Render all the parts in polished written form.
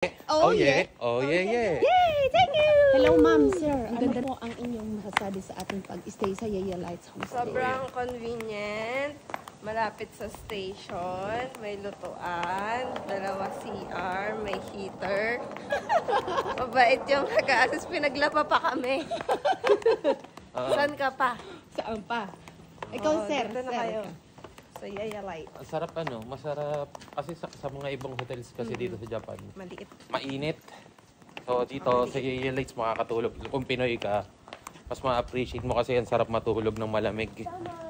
Oh yeah. Oh yeah, yeah. Yay! Thank you! Hello ma'am, sir. Ano po ang inyong masasabi sa ating pag-stay sa Yaya Lights Homestay? Sobrang convenient. Malapit sa station. May lutuan. Dalawa CR. May heater. Mabait yung nag-aalis. Pinaglaba pa kami. Saan ka pa? Saan pa? Ikaw, Oo, sir. dito na sir. kayo. Sa Yaya Light. Ang sarap masarap. Kasi sa mga ibang hotels kasi dito sa Japan, Maliit. mainit. So dito sa Yaya Lights makakatulog. Kung Pinoy ka, mas ma-appreciate mo kasi ang sarap matulog ng malamig.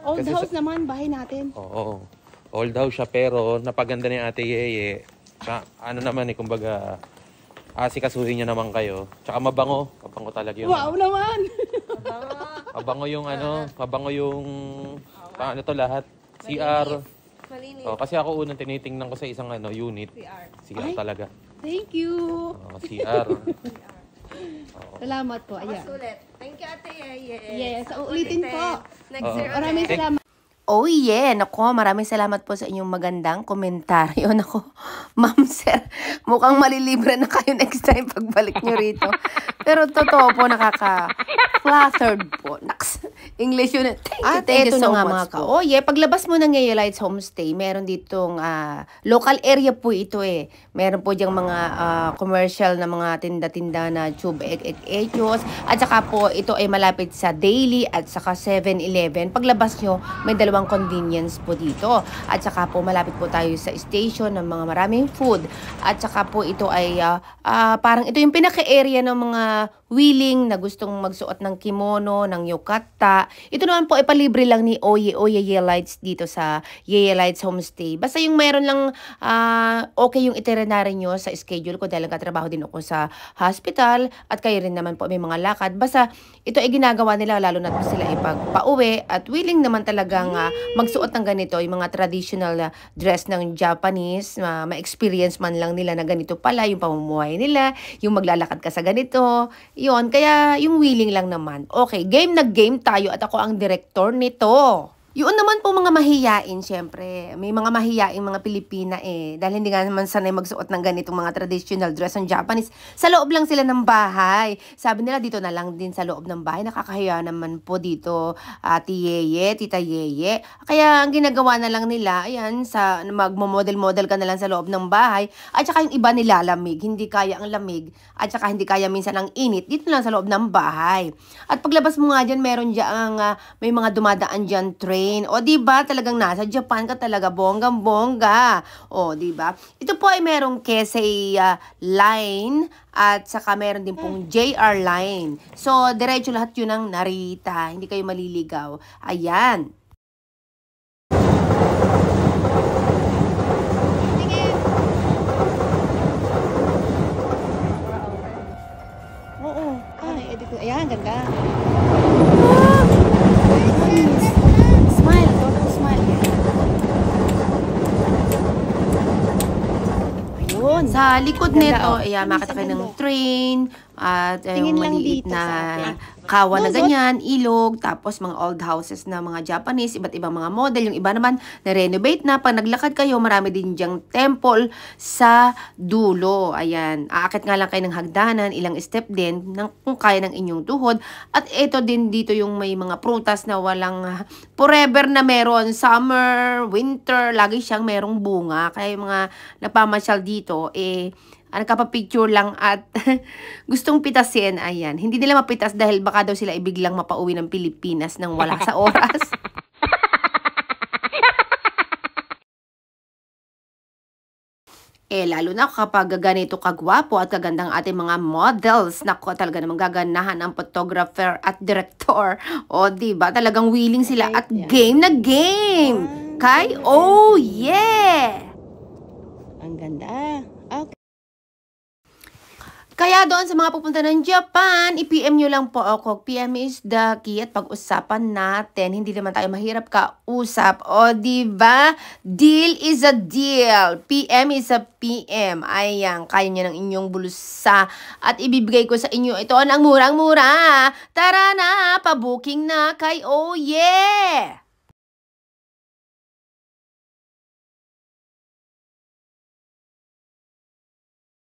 Old Kasi house naman, bahay natin. Oo. Old house siya pero napaganda ni Ate Yeye. Ano naman kumbaga, asikasuhin niya naman kayo. Tsaka mabango. Mabango talaga yung... Wow naman! Mabango yung mabango yung... Paano to lahat? CR. Malinis. Oh, kasi ako unang tinitingnan ko sa isang unit. CR. CR Ay. talaga. Thank you! CR. Salamat po, ayan. Masulit. Thank you, Ate Yeye. Yes, uulitin po. Next year Maraming ulit. salamat. Oh yeah, nako, maraming salamat po sa inyong magandang komentaryo. Nako, ma'am sir, mukhang malilibre na kayo next time pagbalik nyo rito. Pero totoo po, nakaka-flattered po. Naks, English yun. At Thank you eto so na nga much mga ka. Oh yeah, paglabas mo ng Yaya Lights Homestay, meron ditong local area po ito eh. Meron po diyang mga commercial na mga tinda-tinda na tube egg-egg-egos. At saka po, ito ay malapit sa Daily at saka 7-Eleven. Paglabas nyo, may dalawang convenience po dito. At saka po, malapit po tayo sa station ng mga maraming food. At saka po, ito ay parang ito yung pinaka-area ng mga willing na gustong magsuot ng kimono, ng yukata. Ito naman po ay palibre lang ni Yaya Lights dito sa Yaya Lights Homestay. Basta yung meron lang okay yung itinerary nyo sa schedule ko dahil nagkatrabaho din ako sa hospital at kayo rin naman po may mga lakad. Basta ito ay ginagawa nila lalo na sila ipagpauwi at willing naman talagang magsuot ng ganito, yung mga traditional dress ng Japanese, ma-experience man lang nila na ganito pala yung pamumuhay nila, yung maglalakad ka sa ganito. Yun, kaya yung willing lang naman. Okay, game na game tayo at ako ang director nito. Yun naman po mga mahiyain, syempre. May mga mahiyain mga Pilipina eh. Dahil hindi nga naman sanay magsuot ng ganitong mga traditional dress ng Japanese. Sa loob lang sila ng bahay. Sabi nila dito na lang din sa loob ng bahay. Nakakahiya naman po dito, Ate Yeye, Tita Yeye. Kaya ang ginagawa na lang nila, ayan, sa magmo-model-model ka na lang sa loob ng bahay. At saka yung iba nilalamig. Hindi kaya ang lamig. At saka hindi kaya minsan ang init. Dito lang sa loob ng bahay. At paglabas mo nga dyan, meron dyan, may mga dumadaan dyan train. O, diba? Talagang nasa Japan ka talaga. Bonggang-bongga. O, diba? Ito po ay merong Kesei line at saka meron din pong JR line. So, diretso lahat yun ang Narita. Hindi kayo maliligaw. Ayan. Oo. Edit ko. Ayan, ganda. Smile. Total smile. Ayun. Sa likod Ganda, nito, oh. ayan, makita kayo ng train, at Tingin yung lang maliit dito na sa akin. kawa na Nuzot. ganyan, ilog, tapos mga old houses na mga Japanese, iba't ibang mga model. Yung iba naman, na-renovate na. Pag naglakad kayo, marami din diyang temple sa dulo. Ayan, aakit nga lang kayo ng hagdanan, ilang step din, kung kaya ng inyong tuhod. At ito din dito yung may mga prutas na walang forever na meron. Summer, winter, lagi siyang merong bunga. Kaya yung mga napamasyal dito, nagkapapicture lang at gustong pitasin, ayan. Hindi nila mapitas dahil baka daw sila ibiglang mapauwi ng Pilipinas nang wala sa oras. Lalo na kapag ganito kagwapo at kagandang ating mga models. Nako, talaga namang gaganahan ang photographer at director. O, diba? Talagang willing sila at game na game. Kay, oh yeah! Ang ganda. Okay. Kaya doon sa mga pupunta ng Japan, i-PM nyo lang po ako. PM is the key at pag-usapan natin. Hindi naman tayo mahirap kausap. O, diba? Deal is a deal. PM is a PM. Ayan, kaya nyo ng inyong bulsa. At ibibigay ko sa inyo ito ang murang-mura. Tara na, pa-booking na kay Oh Yeah!